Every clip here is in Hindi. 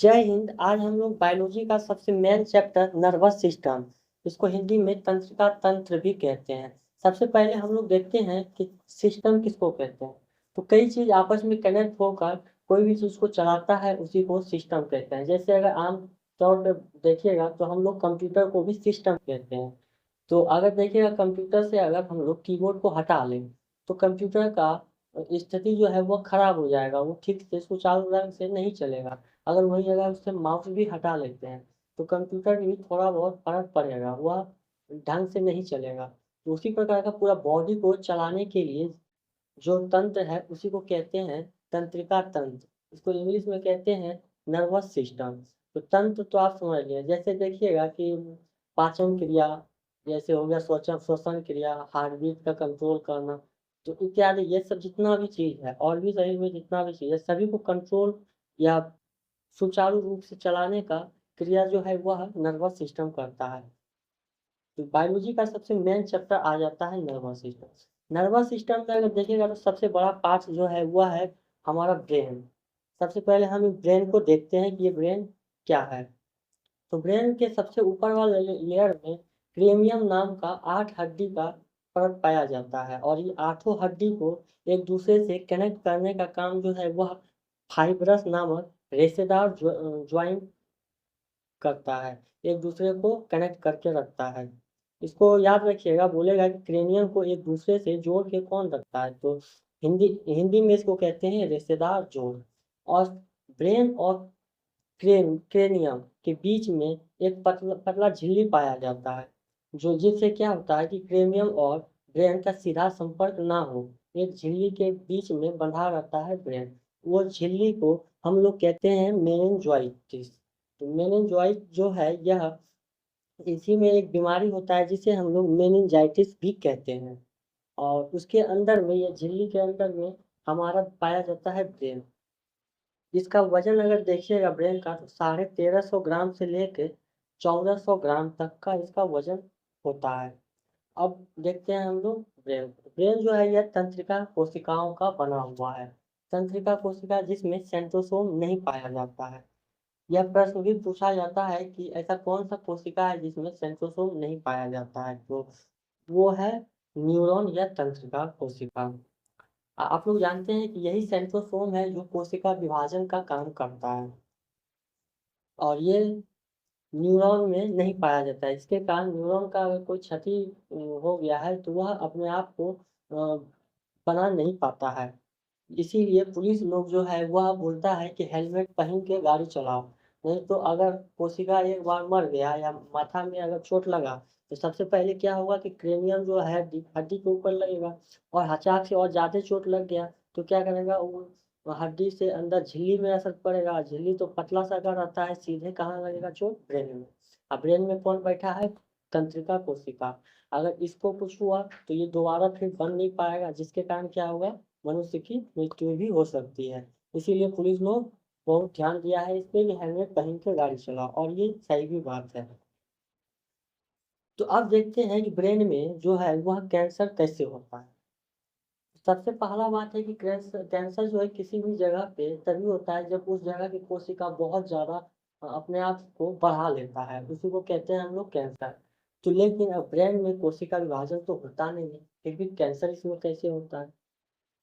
जय हिंद। आज हम लोग बायोलॉजी का सबसे मेन चैप्टर नर्वस सिस्टम, इसको हिंदी में तंत्रिका तंत्र भी कहते हैं। सबसे पहले हम लोग देखते हैं कि सिस्टम किसको कहते हैं। तो कई चीज आपस में कनेक्ट होकर कोई भी चीज को चलाता है, उसी को सिस्टम कहते हैं। जैसे अगर आम तौर पर देखिएगा तो हम लोग कंप्यूटर को भी सिस्टम कहते हैं। तो अगर देखिएगा कंप्यूटर से अगर हम लोग कीबोर्ड को हटा लें तो कंप्यूटर का स्थिति जो है वो खराब हो जाएगा, वो ठीक से सुचारू रूप से नहीं चलेगा। अगर वही अगर उससे माउस भी हटा लेते हैं तो कंप्यूटर भी थोड़ा बहुत फर्क पड़ेगा, वह ढंग से नहीं चलेगा। तो उसी प्रकार का पूरा बॉडी को चलाने के लिए जो तंत्र है उसी को कहते हैं तंत्रिका तंत्र। इसको इंग्लिश में कहते हैं नर्वस सिस्टम। तो तंत्र तो आप समझ लिए, जैसे देखिएगा कि पाचन क्रिया, जैसे हो गया श्वसन श्वसन क्रिया, हार्ट बीट का कंट्रोल करना, तो इत्यादि ये सब जितना भी चीज है और भी शरीर में जितना भी चीज है सभी को कंट्रोल या सुचारू रूप से चलाने का क्रिया जो है वह नर्वस सिस्टम करता है। तो बायोलॉजी का सबसे मेन चैप्टर आ जाता है नर्वस सिस्टम। नर्वस सिस्टम में अगर देखिएगा तो सबसे बड़ा पार्ट जो है वह है हमारा ब्रेन। सबसे पहले हम ब्रेन को देखते हैं कि ये ब्रेन क्या है। तो ब्रेन के सबसे ऊपर वाले लेयर में क्रेनियम नाम का 8 हड्डी का परत पाया जाता है, और ये आठों हड्डी को एक दूसरे से कनेक्ट करने का काम जो है वह फाइब्रस नामक रेशेदार ज्वाइंट करता है, एक दूसरे को कनेक्ट करके रखता है। इसको याद रखिएगा, बोलेगा कि क्रेनियम को एक दूसरे से जोड़ के कौन रखता है, तो हिंदी हिंदी में इसको कहते हैं रेशेदार जोड़। और ब्रेन और क्रेनियम के बीच में एक पतला पतला झिल्ली पाया जाता है, जो जिससे क्या होता है कि क्रेनियम और ब्रेन का सीधा संपर्क ना हो, एक झिल्ली के बीच में बंधा रहता है ब्रेन। वो झिल्ली को हम लोग कहते हैं मेनिंजाइटिस। तो मेनिंजाइट जो है यह इसी में एक बीमारी होता है जिसे हम लोग मेनिंजाइटिस भी कहते हैं। और उसके अंदर में या झिल्ली के अंदर में हमारा पाया जाता है ब्रेन। इसका वजन अगर देखिएगा ब्रेन का तो 1350 ग्राम से लेके 1400 ग्राम तक का इसका वजन होता है। अब देखते हैं हम लोग ब्रेन। ब्रेन जो है यह तंत्रिका कोशिकाओं का बना हुआ है। तंत्रिका कोशिका जिसमें सेंट्रोसोम नहीं पाया जाता है। यह प्रश्न भी पूछा जाता है कि ऐसा कौन सा कोशिका है जिसमें सेंट्रोसोम नहीं पाया जाता है, तो वो है न्यूरॉन या तंत्रिका कोशिका। आप लोग जानते हैं कि यही सेंट्रोसोम है जो कोशिका विभाजन का काम करता है, और ये न्यूरॉन में नहीं पाया जाता है। इसके कारण न्यूरॉन का अगर कोई क्षति हो गया है तो वह अपने आप को बना नहीं पाता है। इसीलिए पुलिस लोग जो है वह बोलता है कि हेलमेट पहन के गाड़ी चलाओ। नहीं तो अगर कोशिका एक बार मर गया या माथा में अगर चोट लगा तो सबसे पहले क्या होगा कि क्रेनियम जो है हड्डी के ऊपर लगेगा, और अचानक से और ज्यादा चोट लग गया तो क्या करेगा वो हड्डी से अंदर झिल्ली में असर पड़ेगा। झिल्ली तो पतला सा का रहता है, सीधे कहाँ लगेगा चोट, ब्रेन में। अब ब्रेन में कौन बैठा है, तंत्रिका कोशिका। अगर इसको कुछ हुआ तो ये दोबारा फिर बन नहीं पाएगा, जिसके कारण क्या होगा, मनुष्य की मृत्यु भी हो सकती है। इसीलिए पुलिस लोग बहुत ध्यान दिया है इस पे कि हेलमेट पहन के गाड़ी चलाओ, और ये सही भी बात है। तो अब देखते हैं कि ब्रेन में जो है वह कैंसर कैसे होता है। सबसे पहला बात है कि कैंसर कैंसर जो है किसी भी जगह पे तभी होता है जब उस जगह की कोशिका बहुत ज्यादा अपने आप को बढ़ा लेता है, उसी को कहते हैं हम लोग कैंसर। तो लेकिन अब ब्रेन में कोशिका विभाजन तो होता नहीं है, फिर भी कैंसर इसमें कैसे होता है।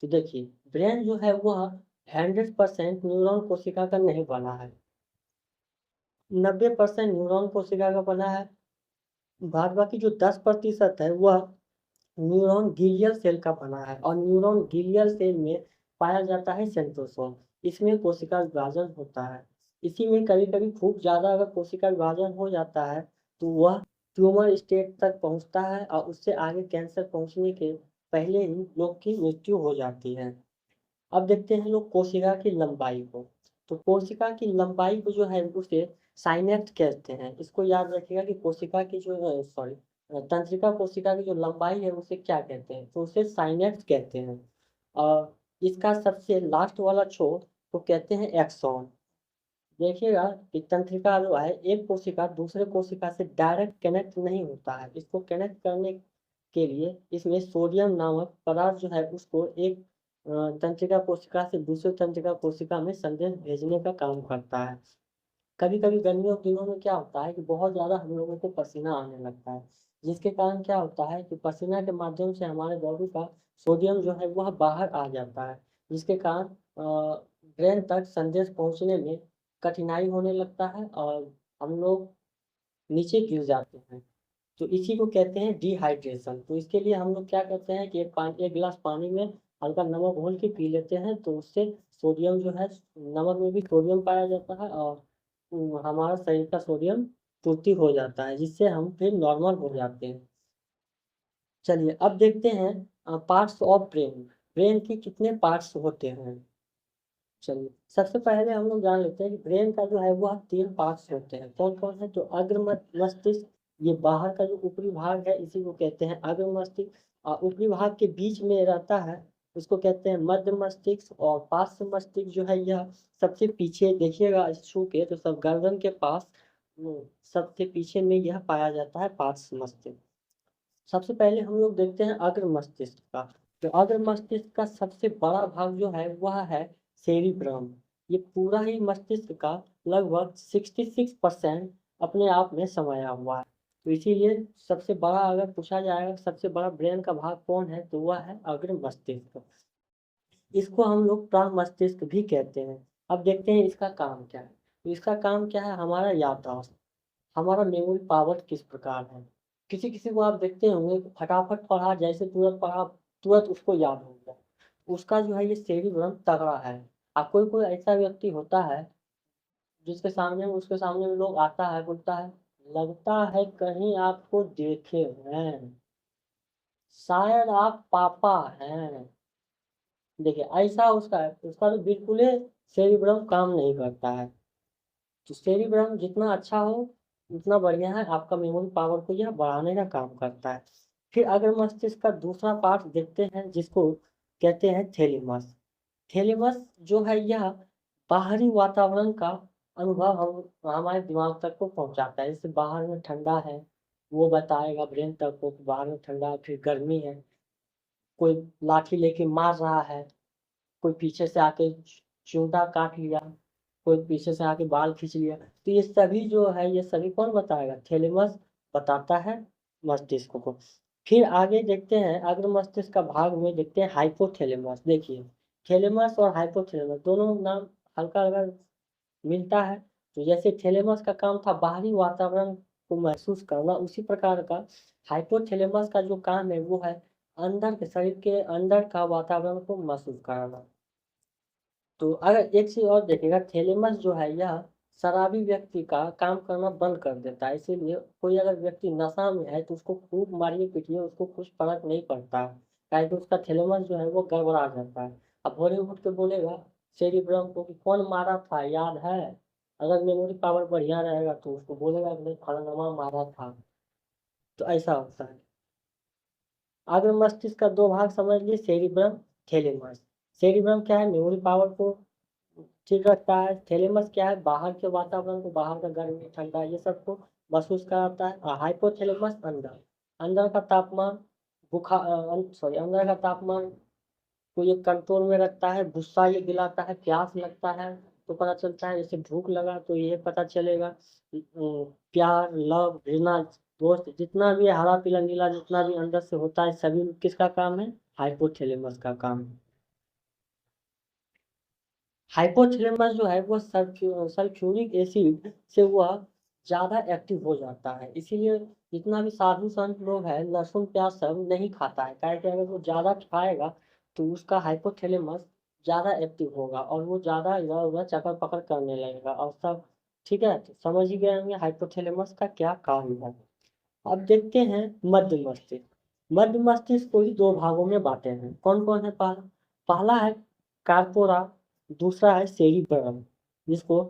तो देखिए, ब्रेन जो है वह 100% न्यूरॉन कोशिका का नहीं बना है, 90% न्यूरॉन कोशिका का बना है। बाद बाकी जो 10% है वह न्यूरॉन ग्लियल सेल का बना है, और न्यूरॉन ग्लियल सेल में पाया जाता है सेंट्रोसोम। इसमें कोशिका विभाजन होता है। इसी में कभी कभी खूब ज्यादा अगर कोशिका विभाजन हो जाता है तो वह ट्यूमर स्टेट तक पहुंचता है, और उससे आगे कैंसर पहुंचने के पहले ही लोग की मृत्यु हो जाती है। अब देखते हैं लोग कोशिका की लंबाई को। तो कोशिका की लंबाई को जो है उसे साइनेप्स कहते हैं। इसको याद रखिएगा कि कोशिका की जो सॉरी तंत्रिका कोशिका की जो लंबाई है उसे क्या कहते हैं, तो उसे साइनेप्स कहते हैं। और इसका सबसे लास्ट वाला छोर को कहते हैं एक्सॉन। देखिएगा कि तंत्रिका जो है एक कोशिका दूसरे कोशिका से डायरेक्ट कनेक्ट नहीं होता है, इसको कनेक्ट करने के लिए इसमें सोडियम नामक पदार्थ जो है उसको एक तंत्रिका कोशिका से दूसरे तंत्रिका कोशिका में संदेश भेजने का काम करता है। कभी कभी गर्मियों के दिनों में क्या होता है कि बहुत ज़्यादा हम लोगों को पसीना आने लगता है, जिसके कारण क्या होता है कि पसीना के माध्यम से हमारे बॉडी का सोडियम जो है वह बाहर आ जाता है, जिसके कारण ब्रेन तक संदेश पहुंचने में कठिनाई होने लगता है और हम लोग नीचे गिर जाते हैं। तो इसी को कहते हैं डिहाइड्रेशन। तो इसके लिए हम लोग क्या करते हैं कि एक गिलास पानी में हल्का नमक घोल के पी लेते हैं, तो उससे सोडियम जो है, नमक में भी सोडियम पाया जाता है और हमारा शरीर का सोडियम पूर्ति हो जाता है, जिससे हम फिर नॉर्मल हो जाते हैं। चलिए अब देखते हैं पार्ट्स ऑफ ब्रेन। ब्रेन के कितने पार्ट्स होते हैं। चलिए सबसे पहले हम लोग जान लेते हैं कि ब्रेन का जो है वह 3 पार्ट्स होते हैं। कौन कौन है? जो अग्र मस्तिष्क, ये बाहर का जो ऊपरी भाग है इसी को कहते हैं अग्र मस्तिष्क, और ऊपरी भाग के बीच में रहता है उसको कहते हैं मध्य मस्तिष्क, और पार्श्व मस्तिष्क जो है यह सबसे पीछे देखिएगा छू के तो सब गर्दन के पास सबसे पीछे में यह पाया जाता है पार्श्व मस्तिष्क। सबसे पहले हम लोग देखते हैं अग्र मस्तिष्क का। तो अग्र मस्तिष्क का सबसे बड़ा भाग जो है वह है सेरिब्रम। ये पूरा ही मस्तिष्क का लगभग 66% अपने आप में समाया हुआ है। तो इसीलिए सबसे बड़ा अगर पूछा जाएगा सबसे बड़ा ब्रेन का भाग कौन है, तो वह है अग्र मस्तिष्क। इसको हम लोग प्राण मस्तिष्क भी कहते हैं। अब देखते हैं इसका काम क्या है। तो इसका काम क्या है? हमारा याददाश्त, हमारा मेमोरी पावर किस प्रकार है। किसी किसी को आप देखते होंगे कि फटाफट पढ़ा, जैसे तुरंत पढ़ा तुरंत उसको याद हो गया, उसका जो है ये सेरिब्रम तगड़ा है। और कोई कोई ऐसा व्यक्ति होता है जिसके सामने में उसके सामने में लोग आता है बोलता है, लगता है कहीं आपको देखे हैं, शायद आप पापा हैं। देखिए ऐसा उसका है, उसका तो बिल्कुल ही सेरिब्रम काम नहीं करता है। तो सेरिब्रम जितना अच्छा हो उतना बढ़िया है, आपका मेमोरी पावर को यह बढ़ाने का काम करता है। फिर अगर मस्तिष्क का दूसरा पार्ट देखते हैं जिसको कहते हैं थैलेमस। थैलेमस जो है यह बाहरी वातावरण का अनुभव हम हमारे दिमाग तक को पहुंचाता है। जैसे बाहर में ठंडा है, वो बताएगा ब्रेन तक को कि बाहर में ठंडा है, फिर गर्मी है, कोई लाठी लेके मार रहा है, कोई पीछे से आके चूंटा काट लिया, कोई पीछे से आके बाल खींच लिया, तो ये सभी जो है ये सभी कौन बताएगा? थैलेमस बताता है मस्तिष्क को। फिर आगे देखते हैं अग्र मस्तिष्क का भाग में देखते हैं हाइपोथैलेमस। देखिए थैलेमस और हाइपोथैलेमस दोनों नाम हल्का हल्का मिलता है। तो जैसे थैलेमस का काम था बाहरी वातावरण को महसूस करना, उसी प्रकार का हाइपोथैलेमस का जो काम है वो है अंदर के शरीर के अंदर का वातावरण को महसूस कराना। तो अगर एक चीज और देखिएगा, थैलेमस जो है यह शराबी व्यक्ति का काम करना बंद कर देता है। इसीलिए कोई अगर व्यक्ति नशा में है तो उसको खूब मारिए पीटिए, उसको कुछ फर्क नहीं पड़ता है, काहे कि उसका थैलेमस जो है वो गड़बड़ा जाता है। अब भोरे उठ के बोलेगा सेरिब्रम को कि कौन मारा था याद है। अगर मेमोरी पावर बढ़िया रहेगा तो उसको बोलेगा कि नहीं फलाना मारा था। तो ऐसा होता है। अगर मस्तिष्क का दो भाग समझ लिए, सेरिब्रम, थैलेमस। सेरिब्रम क्या है? मेमोरी पावर को ठीक रखता है। थैलेमस क्या है? बाहर के वातावरण को, बाहर का गर्मी ठंडा ये सब को महसूस कराता है। और हाइपोथैलेमस अंदर अंदर का तापमान, बुखार सॉरी अंदर का तापमान को ये कंट्रोल में रखता है। गुस्सा ये दिलाता है, प्यास लगता है तो पता चलता है, जैसे भूख लगा तो ये पता चलेगा। प्यार, लव, घृणा, दोस्त जितना भी है, हरा पीला नीला जितना भी अंदर से होता है सभी किसका काम है? हाइपोथैलेमस का काम है। हाइपोथैलेमस जो है वो सल्फ्यूरिक एसिड से वह ज़्यादा एक्टिव हो जाता है। इसीलिए जितना भी साधु संत लोग हैं लहसुन प्याज सब नहीं खाता है, काहे कि अगर वो ज़्यादा खाएगा तो उसका हाइपोथैलेमस ज़्यादा एक्टिव होगा और वो ज़्यादा इधर उधर चक्कर पकड़ करने लगेगा और सब। ठीक है, तो समझ ही गए होंगे हाइपोथैलेमस का क्या काम है। अब देखते हैं मध्य मस्तिष्क। मध्य मस्तिष्क को ही दो भागों में बांटे हैं। कौन कौन है? पहला पहला है कार्पोरा, दूसरा है सेरिबरम, जिसको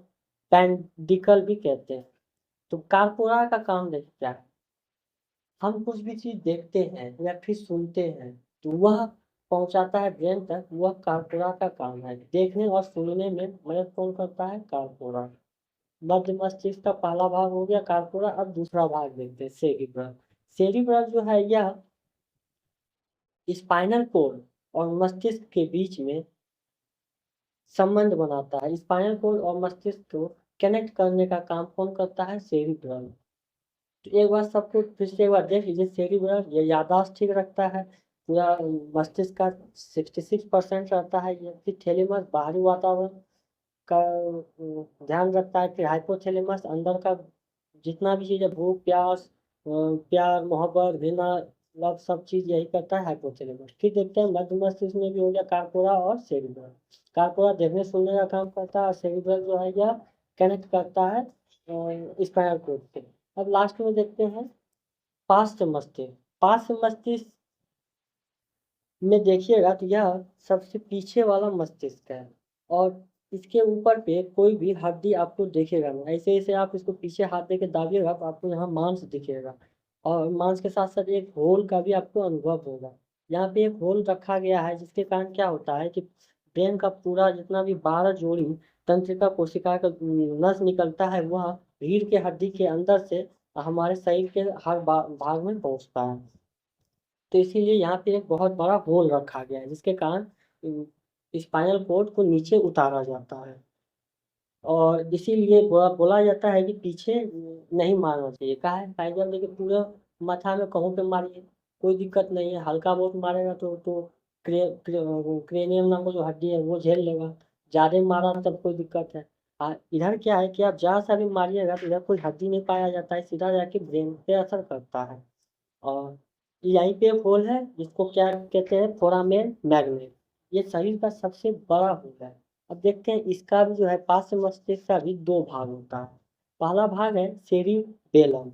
पेंडिकल भी कहते हैं। तो कार्पोरा का काम देखिए क्या है। हम कुछ भी चीज देखते हैं या फिर सुनते हैं तो वह पहुंचाता है ब्रेन तक, वह कार्पोरा का काम है। देखने और सुनने में मदद कौन करता है? कार्पोरा। मध्य मस्तिष्क का पहला भाग हो गया कार्पोरा। अब दूसरा भाग देखते हैं सेरिब्रम। सेरिब्रम जो है यह स्पाइनल कोड और मस्तिष्क के बीच में संबंध बनाता है। स्पाइनल कोड और मस्तिष्क को कनेक्ट करने का काम कौन करता है? सेरिब्रम। तो एक बार सबको फिर से एक बार देख लीजिए, सेरिब्रम ये याददाश्त ठीक रखता है, पूरा मस्तिष्क का 66% रहता है ये। फिर थैलेमस बाहरी वातावरण का ध्यान रखता है। फिर हाइपोथैलेमस अंदर का जितना भी चीज़ है, भूख प्यास प्यार मोहब्बत घृणा लव, सब चीज़ यही करता है हाइपोथैलेमस। फिर देखते हैं मध्य मस्तिष्क में भी हो गया कार्पोरा और सेरिब्रम। कार्पोरा देखने सुनने का काम करता है और सेरिब्रम जो है यह कनेक्ट करता है स्पाइनल कोड से। अब लास्ट में देखते हैं पार्श्व मस्तिष्क। पार्श्व मस्तिष्क में देखिएगा तो यह सबसे पीछे वाला मस्तिष्क है और इसके ऊपर पे कोई भी हड्डी आपको दिखेगा नहीं। ऐसे ऐसे आप इसको पीछे हाथ दे के दाबिएगा तो आपको यहाँ मांस दिखेगा और मांस के साथ साथ एक होल का भी आपको अनुभव होगा। यहाँ पे एक होल रखा गया है जिसके कारण क्या होता है कि ब्रेन का पूरा जितना भी 12 जोड़ी तंत्रिका कोशिका का नस निकलता है वह रीढ़ के हड्डी के अंदर से हमारे शरीर के हर भाग में पहुँचता है। तो इसीलिए यहाँ पे एक बहुत बड़ा होल रखा गया है जिसके कारण स्पाइनल कोड को नीचे उतारा जाता है। और इसीलिए बोला जाता है कि पीछे नहीं मारना चाहिए। कहा है टाइगर देखिए पूरा माथा में कहूँ पे मारिए कोई दिक्कत नहीं है, हल्का बहुत मारेगा तो क्रेनियम नाम का जो हड्डी है वो झेल लेगा, ज़्यादा मारा तब कोई दिक्कत है। इधर क्या है कि आप जहाँ सा भी मारिएगा तो इधर कोई हड्डी नहीं पाया जाता है, सीधा जाके ब्रेन पे असर करता है। और यहीं पे एक होल है जिसको क्या कहते हैं? Foramen magnet. ये शरीर का सबसे बड़ा होल है। अब देखते हैं इसका भी जो है पार्श्व मस्तिष्क का भी दो भाग होता है। पहला भाग है सेरिबेलम।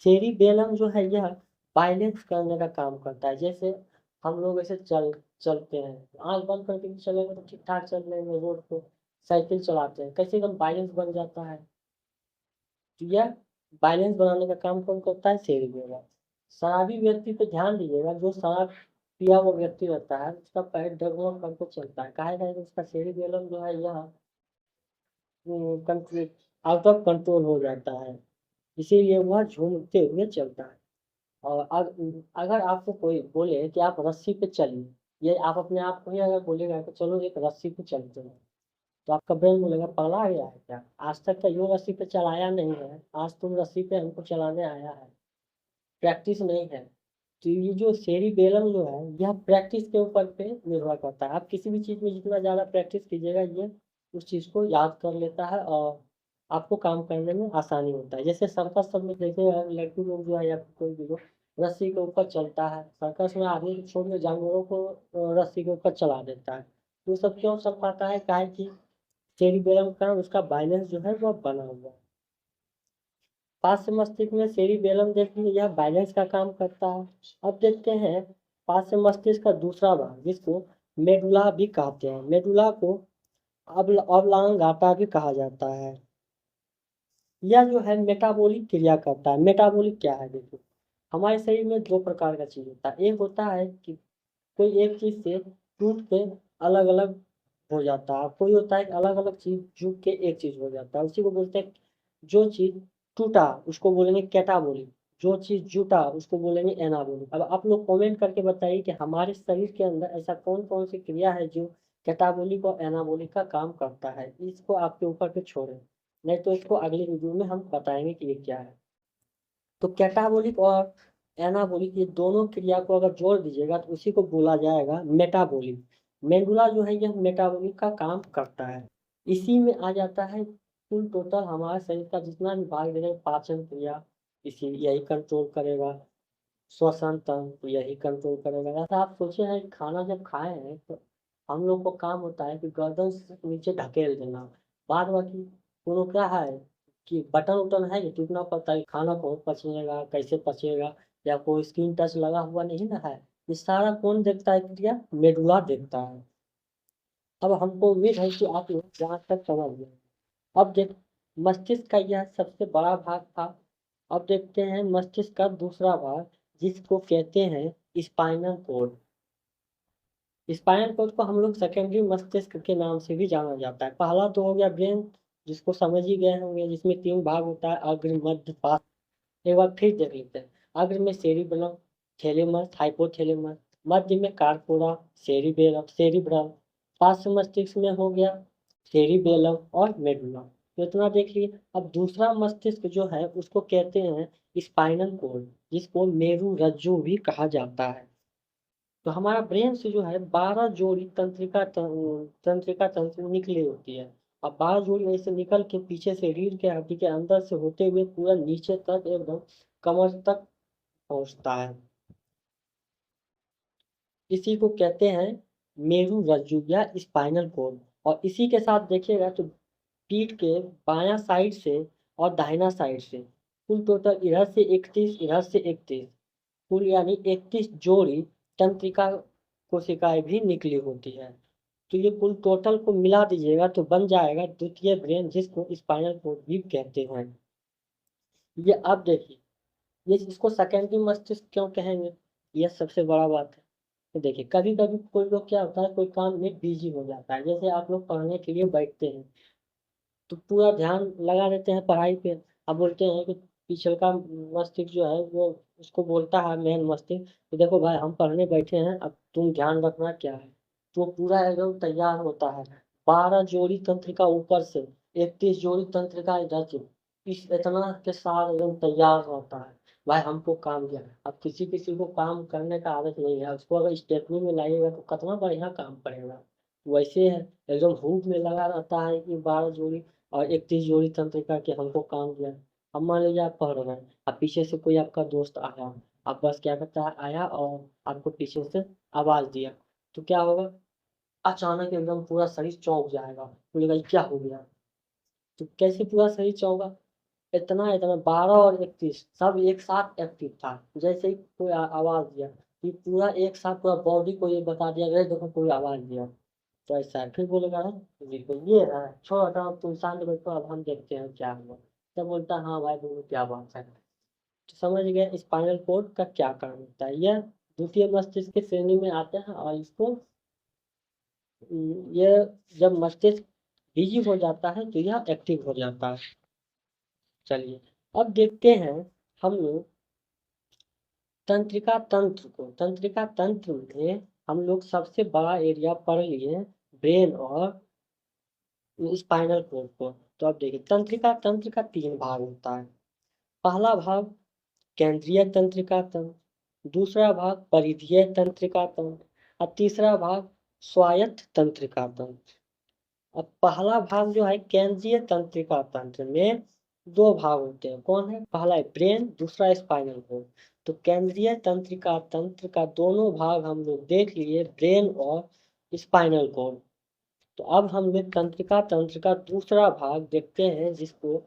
सेरिबेलम जो है यह बैलेंस करने का काम करता है। जैसे हम लोग ऐसे चलते हैं, आंख बंद करके भी चलेंगे तो ठीक ठाक चल लेंगे रोड पे, साइकिल चलाते हैं कैसे एकदम बैलेंस बन जाता है। तो यह बैलेंस बनाने का काम कौन करता है? सेरिबेलम। शराबी व्यक्ति पे ध्यान दीजिएगा, जो शराब पिया हुआ व्यक्ति रहता है उसका पैर डगमग करके चलता है, काहे कि उसका सेरिबेलम जो है यह कंट्रोल आउट ऑफ कंट्रोल हो जाता है, इसीलिए वह झूमते हुए चलता है। और अगर आपको कोई बोले कि आप रस्सी पे चलिए, ये आप अपने आप को ही अगर बोलेगा कि चलो एक रस्सी पे चलते हैं, तो आपका ब्रेन बोलेगा पगला गया है क्या, आज तक तो यूं रस्सी पे चलाया नहीं है, आज तुम रस्सी पे हमको चलाने आया है, प्रैक्टिस नहीं है। तो ये जो सेरिबेलम जो है यह प्रैक्टिस के ऊपर पे निर्भर करता है। आप किसी भी चीज़ में जितना ज़्यादा प्रैक्टिस कीजिएगा ये उस चीज़ को याद कर लेता है और आपको काम करने में आसानी होता है। जैसे सर्कस सब में देखे हैं लड़की लोग जो है या कोई भी लोग रस्सी के ऊपर चलता है, सर्कस में आदमी को छोड़ के जानवरों को रस्सी के ऊपर चला देता है। तो सब क्यों चल पाता है? काहे कि सेरिबेलम के कारण उसका बैलेंस जो है वो बना हुआ है। पार्श्व मस्तिष्क में सेरिबेलम देखिए यह बैलेंस का काम करता है। अब देखते हैं पार्श्व मस्तिष्क का दूसरा भाग जिसको मेडुला भी कहते हैं। मेडुला को अबलांगाटा भी कहा जाता है। यह जो है मेटाबॉलिक क्रिया करता है। मेटाबॉलिक क्या है? देखिए हमारे शरीर में दो प्रकार का चीज होता है। एक होता है कि कोई एक चीज से टूट के अलग अलग हो जाता है, कोई होता है अलग अलग चीज जुड़ के एक चीज हो जाता है, उसी को बोलते हैं। जो चीज टूटा उसको बोलेंगे कैटाबोलिक, जो चीज जुटा उसको बोलेंगे एनाबोलिक। अब आप लोग कमेंट करके बताइए कि हमारे शरीर के अंदर ऐसा कौन कौन सी क्रिया है जो कैटाबोलिक और एनाबोलिक का काम करता है। इसको आपके ऊपर पे छोड़ें, नहीं तो इसको अगले वीडियो में हम बताएंगे कि ये क्या है। तो कैटाबोलिक और एनाबोलिक ये दोनों क्रिया को अगर जोड़ दीजिएगा तो उसी को बोला जाएगा मेटाबोलिक। मेडुला जो है यह मेटाबोलिक का काम करता है। इसी में आ जाता है कुल टोटल हमारे शरीर का जितना भी भाग देगा, पाचन क्रिया इसी यही कंट्रोल करेगा, श्वसन तंत्र यही कंट्रोल करेगा। जैसा आप सोचे हैं खाना जब खाए हैं तो हम लोग को काम होता है कि गर्दन से नीचे ढकेल देना, बाद बाकी कोनो क्या है कि बटन उटन है कि टिपना पड़ता है, खाना कौन पचेगा कैसे पचेगा, या कोई स्क्रीन टच लगा हुआ नहीं ना है। ये सारा कौन देखता है क्रिया? मेडुला देखता है। अब हमको उम्मीद है कि आप लोग जहाँ तक समझ गए। अब देख मस्तिष्क का यह सबसे बड़ा भाग था। अब देखते हैं मस्तिष्क का दूसरा भाग जिसको कहते हैं स्पाइनल कोड। स्पाइनल कोड को हम लोग सेकेंडरी मस्तिष्क के नाम से भी जाना जाता है। पहला तो हो गया ब्रेन, जिसको समझ ही गए होंगे, जिसमें तीन भाग होता है अग्र मध्य पार्श्व। एक बार फिर देख लेते हैं। अग्र में सेरिबेलम, थैलेमस हाइपोथैलेमस, मध्य में कार्पोरा सेरिबेलम सेरिब्रम, पार्श्व मस्तिष्क में हो गया सेरिबेलम और मेडुला। तो इतना देख लिए। अब दूसरा मस्तिष्क जो है उसको कहते हैं स्पाइनल कॉर्ड, जिसको मेरू रज्जु भी कहा जाता है। तो हमारा ब्रेन से जो है 12 जोड़ी तंत्रिका तंत्र निकली होती है। अब 12 जोड़ी ऐसे निकल के पीछे से रीढ़ के हड्डी के अंदर से होते हुए पूरा नीचे तक एकदम कमर तक पहुंचता है। इसी को कहते हैं मेरू रज्जु या स्पाइनल कॉर्ड। और इसी के साथ देखिएगा तो पीठ के बायां साइड से और दाहिना साइड से कुल टोटल इधर से 31, इधर से 31, कुल यानी 31 जोड़ी तंत्रिका कोशिकाएं भी निकली होती है। तो ये कुल टोटल को मिला दीजिएगा तो बन जाएगा द्वितीय ब्रेन, जिसको स्पाइनल कोड भी कहते हैं। ये अब देखिए, ये इसको सेकेंडरी मस्तिष्क क्यों कहेंगे, यह सबसे बड़ा बात है। तो देखिए कभी कभी कोई लोग क्या होता है, कोई काम में बिजी हो जाता है, जैसे आप लोग पढ़ने के लिए बैठते हैं तो पूरा ध्यान लगा देते हैं पढ़ाई पे। अब बोलते हैं कि पिछल का मस्तिष्क जो है वो उसको बोलता है मेन मस्तिष्क कि देखो भाई हम पढ़ने बैठे हैं, अब तुम ध्यान रखना क्या है। तो पूरा एकदम तैयार होता है। 12 जोड़ी तंत्रिका ऊपर से, 31 जोड़ी तंत्रिका इधर से, इस इतना के साथ एकदम तैयार होता है। भाई हमको काम किया। अब किसी किसी को काम करने का आदत नहीं है, उसको अगर स्टेपनी में लाइएगा तो कितना बढ़िया काम करेगा। वैसे है, एकदम हुक में लगा रहता है कि 12 जोड़ी और 31 जोड़ी तंत्रिका के हमको काम दिया। अब मान लीजिए आप पढ़ रहे हैं, अब पीछे से कोई आपका दोस्त आया, अब बस क्या करता है, आया और आपको पीछे से आवाज दिया, तो क्या होगा, अचानक एकदम पूरा शरीर चौंक जाएगा, बोलेगा ये क्या हो गया। तो कैसे पूरा शरीर चौंका, इतना इतना 12 और 31 सब एक साथ एक्टिव था। जैसे ही कोई आवाज दिया, ये पूरा एक साथ पूरा बॉडी को ये बता दिया गया देखो कोई आवाज दिया। तो ऐसा है, फिर बोलेगा ना बिल्कुल ये है, छोड़ो हटाओ तुम शांत बैठो अब हम देखते हैं क्या हुआ। तब बोलता है हाँ भाई बोलो क्या बात है। तो समझ गए स्पाइनल कोड का क्या काम होता है। यह द्वितीय मस्तिष्क की श्रेणी में आते हैं और इसको ये जब मस्तिष्क बिजी हो जाता है तो यह एक्टिव हो जाता है। चलिए अब देखते हैं हम लोग तंत्रिका तंत्र में हम लोग सबसे बड़ा एरिया पढ़ लिए ब्रेन और स्पाइनल कोड को। तो अब देखिए तंत्रिका तंत्र का 3 भाग होता है। पहला भाग केंद्रीय तंत्रिका तंत्र, दूसरा भाग परिधीय तंत्रिका तंत्र और तीसरा भाग स्वायत्त तंत्रिका तंत्र। अब पहला भाग जो है केंद्रीय तंत्रिका तंत्र में 2 भाग होते हैं, कौन है, पहला है ब्रेन, दूसरा स्पाइनल कोड। तो केंद्रीय तंत्रिका तंत्र का दोनों भाग हम लोग देख लिए, ब्रेन और स्पाइनल कोड। तो अब हम लोग तंत्रिका तंत्र का दूसरा भाग देखते हैं, जिसको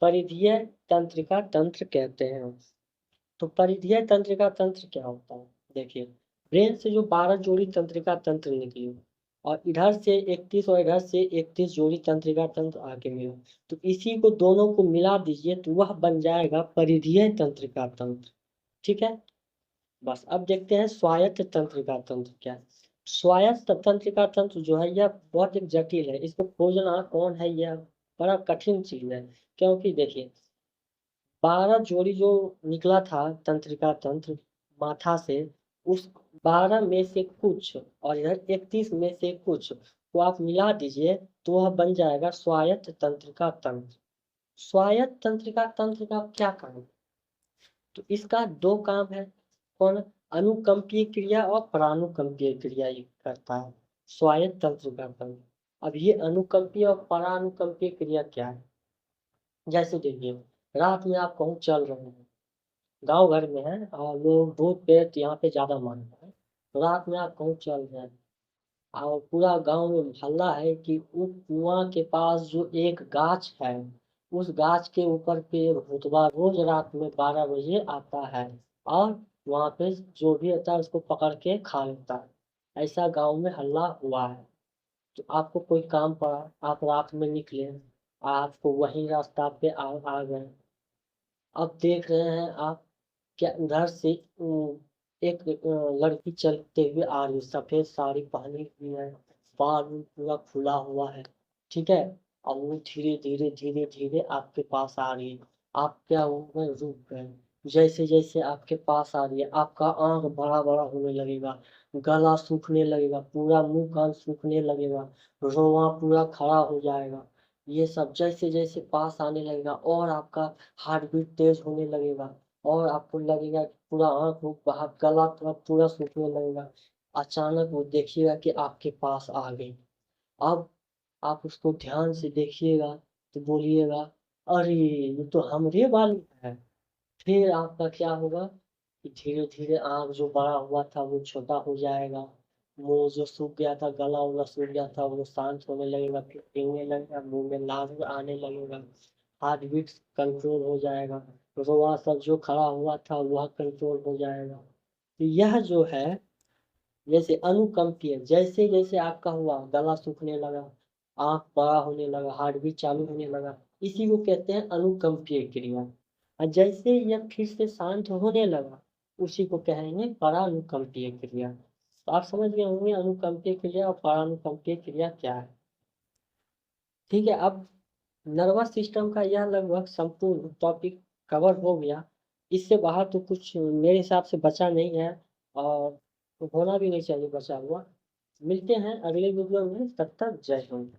परिधीय तंत्रिका तंत्र कहते हैं। तो परिधीय तंत्रिका तंत्र क्या होता है, देखिए ब्रेन से जो 12 जोड़ी तंत्रिका तंत्र निकली और इधर से 31 और इधर से 31 जोड़ी तंत्रिका तंत्र आके मिला, तो इसी को दोनों को मिला दीजिए तो वह बन जाएगा परिधीय तंत्रिका तंत्र। ठीक है, बस अब देखते हैं स्वायत्त तंत्रिका तंत्र क्या है। स्वायत्त तंत्रिका तंत्र जो है यह बहुत एक जटिल है, इसको खोजना कौन है यह बड़ा कठिन चीज है। क्योंकि देखिए 12 जोड़ी जो निकला था तंत्रिका तंत्र माथा से, उस 12 में से कुछ और इधर 31 में से कुछ को आप मिला दीजिए तो वह बन जाएगा स्वायत्त तंत्रिका तंत्र। स्वायत्त तंत्रिका तंत्र का क्या काम, तो इसका 2 काम है, कौन, अनुकंपीय क्रिया और परानुकंपीय क्रिया ये करता है स्वायत्त तंत्र का तंत्र। अब ये अनुकंपीय और परानुकंपीय क्रिया क्या है, जैसे देखिए रात में आप कहूँ चल रहे हैं, गांव घर में है और लोग भूत प्रेत यहाँ पे ज्यादा मानते हैं। रात में आप कहूँ चल रहे हैं और पूरा गांव में हल्ला है कि उस कुआं के पास जो एक गाछ है, उस गाछ के ऊपर पे भूतवा रोज रात में 12 बजे आता है और वहां पे जो भी आता है उसको पकड़ के खा लेता है। ऐसा गांव में हल्ला हुआ है। तो आपको कोई काम पड़ा, आप रात में निकले, आपको वही रास्ता पे आ गए। अब देख रहे हैं आप क्या उधर से एक लड़की चलते हुए आ रही, सफेद साड़ी पहनी हुई है, बाल भी पूरा खुला हुआ है, ठीक है, और वो धीरे धीरे धीरे धीरे आपके पास आ रही है। आप क्या हो गए, रुक गए। जैसे जैसे आपके पास आ रही है आपका आंख बड़ा बड़ा होने लगेगा, गला सूखने लगेगा, पूरा मुंह कान सूखने लगेगा, रोआ पूरा खड़ा हो जाएगा। ये सब जैसे जैसे पास आने लगेगा और आपका हार्ट बीट तेज होने लगेगा और आपको लगेगा कि पूरा आँख मुँह बाहर गला पूरा सूखने लगेगा। अचानक वो देखिएगा कि आपके पास आ गई। अब आप उसको ध्यान से देखिएगा तो बोलिएगा, अरे ये तो हमरे वाली है। फिर आपका क्या होगा कि धीरे-धीरे आँख जो बड़ा हुआ था वो छोटा हो जाएगा। मुँह जो सूख गया था, गला-वला सूख गया था वो शांत होने लगेगा, फिर गिरने लगेगा, मुँह में लार आने लगेगा, हार्ट बीट कंट्रोल हो जाएगा, रोआ सब जो खड़ा हुआ था वह कंट्रोल हो जाएगा। तो यह जो है जैसे अनुकंपीय जैसे-जैसे आपका हुआ गला सूखने लगा, आँख बड़ा होने लगा, हार्ट बीट चालू होने लगा, इसी को कहते हैं अनुकंपीय क्रिया। और जैसे यह फिर से शांत होने लगा, उसी को कहेंगे परानुकंपीय क्रिया। तो आप समझ गए होंगे अनुकंपीय क्रिया और परानुकंपीय क्रिया क्या है। ठीक है, अब नर्वस सिस्टम का यह लगभग संपूर्ण टॉपिक कवर हो गया। इससे बाहर तो कुछ मेरे हिसाब से बचा नहीं है और होना भी नहीं चाहिए बचा हुआ। मिलते हैं अगले वीडियो में, तब तक जय हिंद।